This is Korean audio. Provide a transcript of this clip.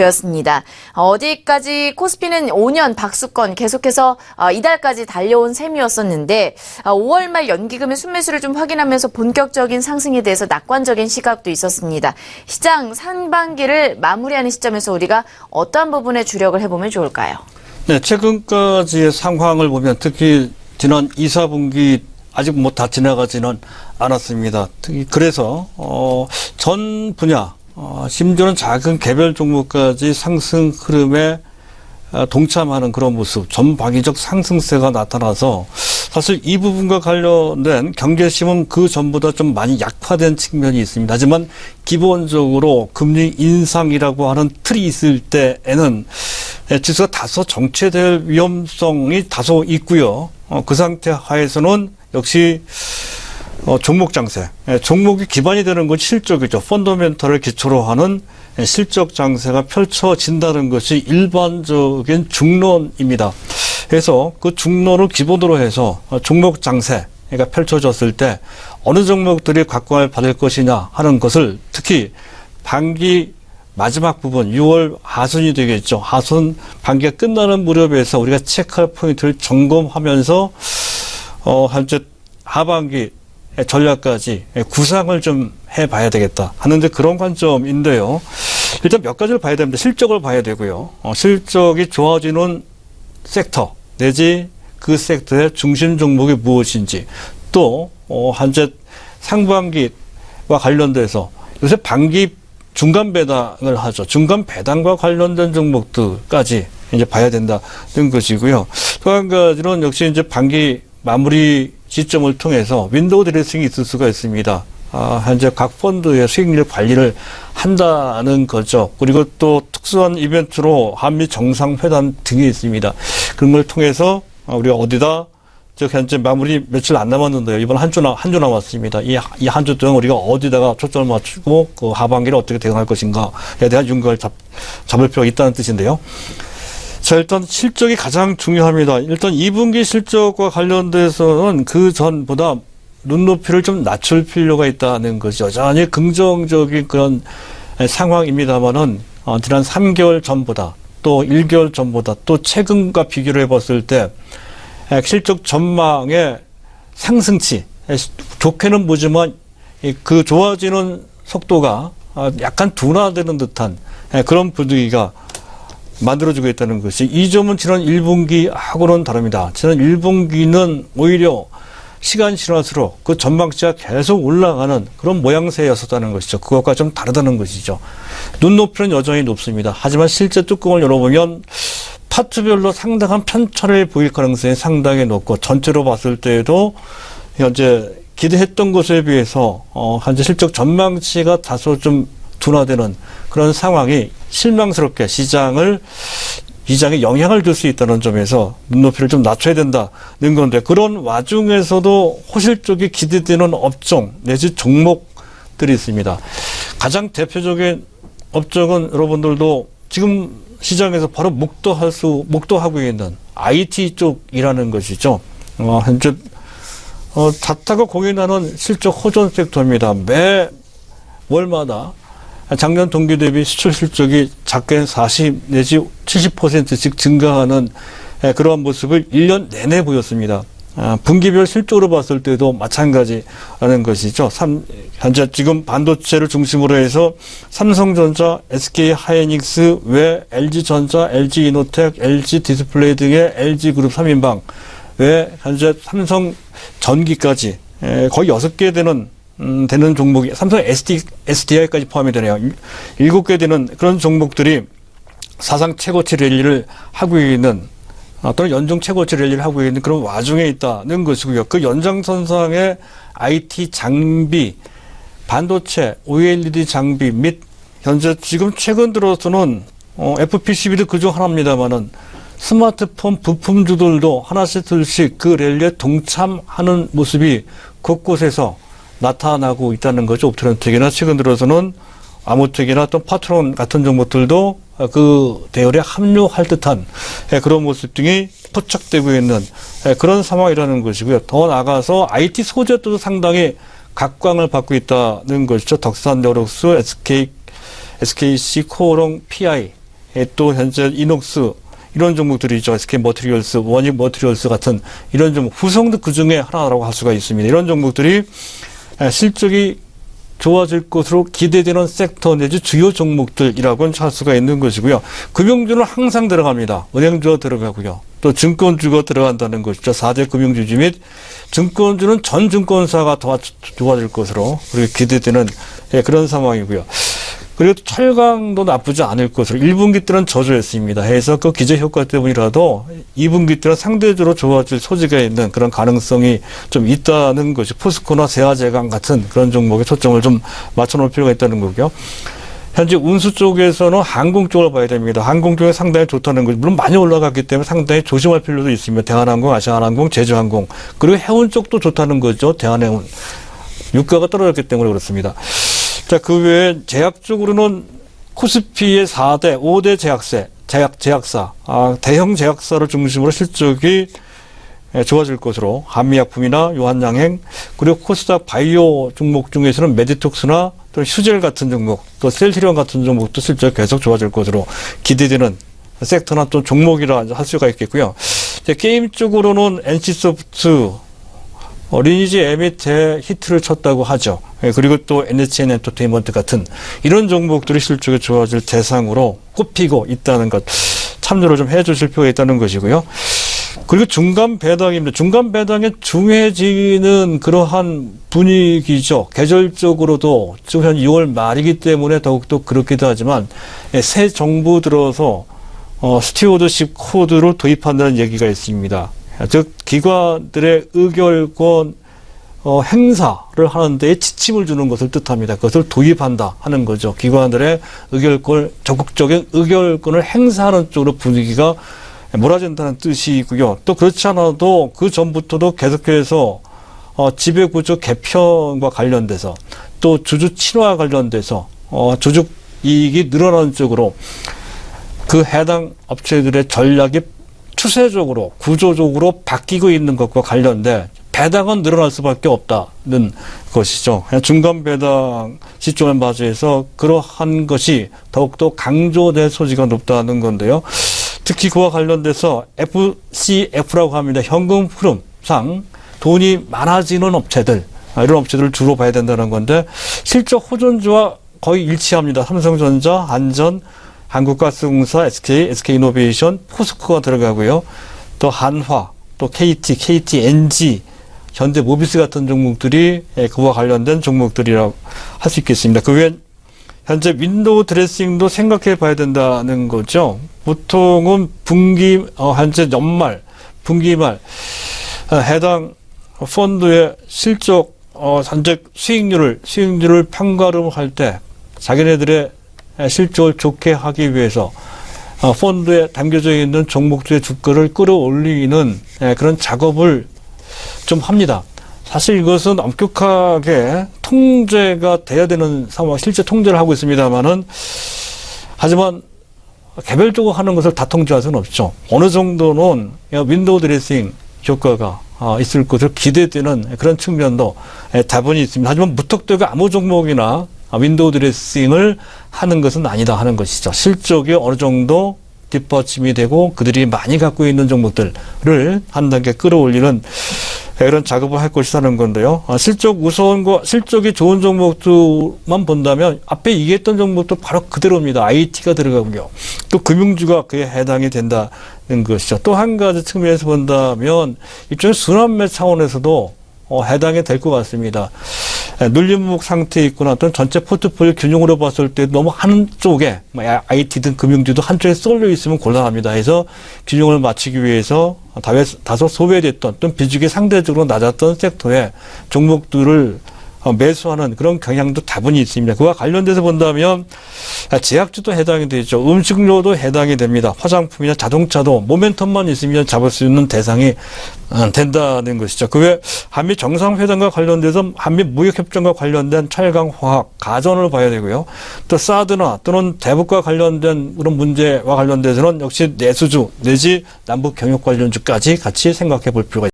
였습니다. 어디까지 코스피는 5년 박수권 계속해서 이달까지 달려온 셈이었었는데 5월 말 연기금의 순매수를 좀 확인하면서 본격적인 상승에 대해서 낙관적인 시각도 있었습니다. 시장 상반기를 마무리하는 시점에서 우리가 어떠한 부분에 주력을 해보면 좋을까요? 네, 최근까지의 상황을 보면 특히 지난 2, 4분기 아직 다 지나가지는 않았습니다. 특히 그래서 전 분야 심지어는 작은 개별 종목까지 상승 흐름에 동참하는 그런 모습, 전방위적 상승세가 나타나서 사실 이 부분과 관련된 경계심은 그 전보다 좀 많이 약화된 측면이 있습니다. 하지만 기본적으로 금리 인상이라고 하는 틀이 있을 때에는 지수가 다소 정체될 위험성이 다소 있고요. 그 상태 하에서는 역시 종목 장세, 종목이 기반이 되는 건 실적이죠. 펀더멘털을 기초로 하는 실적 장세가 펼쳐진다는 것이 일반적인 중론입니다. 그래서 그 중론을 기본으로 해서 종목 장세가 펼쳐졌을 때 어느 종목들이 각광을 받을 것이냐 하는 것을 특히 반기 마지막 부분 6월 하순이 되겠죠. 하순 반기가 끝나는 무렵에서 우리가 체크할 포인트를 점검하면서 현재 하반기 전략까지 구상을 좀 해봐야 되겠다 하는데 그런 관점인데요. 일단 몇 가지를 봐야 됩니다. 실적을 봐야 되고요. 실적이 좋아지는 섹터 내지 그 섹터의 중심 종목이 무엇인지 또 현재 상반기와 관련돼서 요새 반기 중간 배당을 하죠. 중간 배당과 관련된 종목들까지 이제 봐야 된다는 것이고요. 또 한 가지는 역시 이제 반기 마무리 시점을 통해서 윈도우 드레싱이 있을 수가 있습니다. 현재 각 펀드의 수익률 관리를 한다는 거죠. 그리고 또 특수한 이벤트로 한미 정상회담 등이 있습니다. 그런 걸 통해서 우리가 어디다 현재 마무리 며칠 안 남았는데요. 이번 한 주 남았습니다. 이 한 주 동안 우리가 어디다가 초점을 맞추고 그 하반기를 어떻게 대응할 것인가에 대한 윤곽을 잡을 필요가 있다는 뜻인데요. 자, 일단 실적이 가장 중요합니다. 일단 2분기 실적과 관련돼서는 그 전보다 눈높이를 좀 낮출 필요가 있다는 것이 여전히 긍정적인 그런 상황입니다만은 지난 3개월 전보다 또 1개월 전보다 또 최근과 비교를 해봤을 때 실적 전망의 상승치 좋게는 보지만 그 좋아지는 속도가 약간 둔화되는 듯한 그런 분위기가 만들어지고 있다는 것이 이 점은 지난 1분기하고는 다릅니다. 지난 1분기는 오히려 시간이 지날수록 그 전망치가 계속 올라가는 그런 모양새였었다는 것이죠. 그것과 좀 다르다는 것이죠. 눈높이는 여전히 높습니다. 하지만 실제 뚜껑을 열어보면 파트별로 상당한 편차를 보일 가능성이 상당히 높고 전체로 봤을 때에도 현재 기대했던 것에 비해서 현재 실적 전망치가 다소 좀 둔화되는 그런 상황이 실망스럽게 시장에 영향을 줄 수 있다는 점에서 눈높이를 좀 낮춰야 된다는 건데 그런 와중에서도 호실적이 기대되는 업종 내지 종목들이 있습니다. 가장 대표적인 업종은 여러분들도 지금 시장에서 바로 목도하고 있는 IT 쪽이라는 것이죠. 현재 자타가 공인하는 실적 호전 섹터입니다. 매 월마다 작년 동기 대비 수출 실적이 작게는 40 내지 70%씩 증가하는 그러한 모습을 1년 내내 보였습니다. 분기별 실적으로 봤을 때도 마찬가지라는 것이죠. 현재 지금 반도체를 중심으로 해서 삼성전자, SK 하이닉스 외 LG전자, LG이노텍, LG디스플레이 등의 LG그룹 3인방 외 현재 삼성전기까지 거의 6개 되는 종목이 삼성 SDI까지 포함이 되네요. 7개 되는 그런 종목들이 사상 최고치 랠리를 하고 있는 또는 연중 최고치 랠리를 하고 있는 그런 와중에 있다는 것이고요. 그 연장선상의 IT 장비, 반도체, OLED 장비 및 현재 지금 최근 들어서는 FPCB도 그중 하나입니다만은 스마트폰 부품주들도 하나씩 둘씩 그 랠리에 동참하는 모습이 곳곳에서 나타나고 있다는 거죠. 옵트론텍이나 최근 들어서는 아모텍이나 또 파트론 같은 종목들도 그 대열에 합류할 듯한 그런 모습 등이 포착되고 있는 그런 상황이라는 것이고요. 더 나아가서 IT 소재도 상당히 각광을 받고 있다는 것이죠. 덕산 여록스, SKC 코오롱 PI 또 현재 이녹스 이런 종목들이 있죠. SK 머티리얼스, 원익 머티리얼스 같은 이런 종목, 후성도 그 중에 하나라고 할 수가 있습니다. 이런 종목들이 실적이 좋아질 것으로 기대되는 섹터 내지 주요 종목들이라고는 할 수가 있는 것이고요. 금융주는 항상 들어갑니다. 은행주가 들어가고요. 또 증권주가 들어간다는 것이죠. 4대 금융주주 및 증권주는 전 증권사가 더 좋아질 것으로 그렇게 기대되는 그런 상황이고요. 그리고 철강도 나쁘지 않을 것으로 1분기 때는 저조했습니다. 해서 그 기저효과 때문이라도 2분기 때는 상대적으로 좋아질 소지가 있는 그런 가능성이 좀 있다는 것이 포스코나 세아제강 같은 그런 종목에 초점을 좀 맞춰놓을 필요가 있다는 거고요. 현재 운수 쪽에서는 항공 쪽을 봐야 됩니다. 항공 쪽에 상당히 좋다는 거죠. 물론 많이 올라갔기 때문에 상당히 조심할 필요도 있습니다. 대한항공, 아시아나항공, 제주항공 그리고 해운 쪽도 좋다는 거죠. 대한해운. 유가가 떨어졌기 때문에 그렇습니다. 자, 그 외에 제약 쪽으로는 코스피의 4대, 5대 제약사, 대형 제약사를 중심으로 실적이 좋아질 것으로 한미약품이나 유한양행, 그리고 코스닥 바이오 종목 중에서는 메디톡스나 또 휴젤 같은 종목, 또 셀트리온 같은 종목도 실적이 계속 좋아질 것으로 기대되는 섹터나 또 종목이라 할 수가 있겠고요. 게임 쪽으로는 NC소프트, 리니지 M이 대히트를 쳤다고 하죠. 그리고 또 NHN 엔터테인먼트 같은 이런 종목들이 실적이 좋아질 대상으로 꼽히고 있다는 것 참조를 좀 해주실 필요가 있다는 것이고요. 그리고 중간 배당입니다. 중간 배당에 중요해지는 그러한 분위기죠. 계절적으로도 지금 현 6월 말이기 때문에 더욱더 그렇기도 하지만 새 정부 들어서 스튜어드십 코드를 도입한다는 얘기가 있습니다. 즉 기관들의 의결권 행사를 하는 데에 지침을 주는 것을 뜻합니다. 그것을 도입한다 하는 거죠. 기관들의 의결권, 적극적인 의결권을 행사하는 쪽으로 분위기가 몰아진다는 뜻이고요. 또 그렇지 않아도 그 전부터도 계속해서 지배구조 개편과 관련돼서 또 주주 친화 관련돼서 주주 이익이 늘어나는 쪽으로 그 해당 업체들의 전략이 추세적으로 구조적으로 바뀌고 있는 것과 관련돼 배당은 늘어날 수밖에 없다는 것이죠. 중간 배당 시점을 맞이해서 그러한 것이 더욱더 강조될 소지가 높다는 건데요. 특히 그와 관련돼서 FCF라고 합니다. 현금 흐름상 돈이 많아지는 업체들, 이런 업체들을 주로 봐야 된다는 건데 실적 호전주와 거의 일치합니다. 삼성전자, 한전, 한국가스공사, SK이노베이션, 포스코가 들어가고요. 또 한화, 또 KTNG, 현대모비스 같은 종목들이 그와 관련된 종목들이라고 할 수 있겠습니다. 그 외에 현재 윈도우 드레싱도 생각해 봐야 된다는 거죠. 보통은 현재 연말, 분기말 해당 펀드의 실적, 현재 수익률을 평가할 때 자기네들의 실적을 좋게 하기 위해서 펀드에 담겨져 있는 종목들의 주가를 끌어올리는 그런 작업을 좀 합니다. 사실 이것은 엄격하게 통제가 돼야 되는 상황, 실제 통제를 하고 있습니다만은 하지만 개별적으로 하는 것을 다 통제할 수는 없죠. 어느 정도는 윈도우 드레싱 효과가 있을 것으로 기대되는 그런 측면도 다분히 있습니다. 하지만 무턱대고 아무 종목이나 윈도우 드레싱을 하는 것은 아니다 하는 것이죠. 실적이 어느 정도 뒷받침이 되고 그들이 많이 갖고 있는 종목들을 한 단계 끌어올리는 이런 작업을 할 것이라는 건데요. 실적 우선과 실적이 좋은 종목들만 본다면 앞에 얘기했던 종목도 바로 그대로입니다. IT가 들어가고요. 또 금융주가 그에 해당이 된다는 것이죠. 또 한 가지 측면에서 본다면 일종의 순환매 차원에서도 해당이 될 것 같습니다. 눌림목 상태에 있거나 어떤 전체 포트폴리오 균형으로 봤을 때 너무 한쪽에 IT든 금융주도 한쪽에 쏠려 있으면 곤란합니다. 해서 균형을 맞추기 위해서 다소 소외됐던 또는 비중이 상대적으로 낮았던 섹터의 종목들을 매수하는 그런 경향도 다분히 있습니다. 그와 관련돼서 본다면 제약주도 해당이 되죠. 음식료도 해당이 됩니다. 화장품이나 자동차도 모멘텀만 있으면 잡을 수 있는 대상이 된다는 것이죠. 그 외 한미 정상회담과 관련돼서 한미 무역협정과 관련된 철강, 화학, 가전을 봐야 되고요. 또 사드나 또는 대북과 관련된 그런 문제와 관련돼서는 역시 내수주 내지 남북 경협 관련주까지 같이 생각해 볼 필요가 있습니다.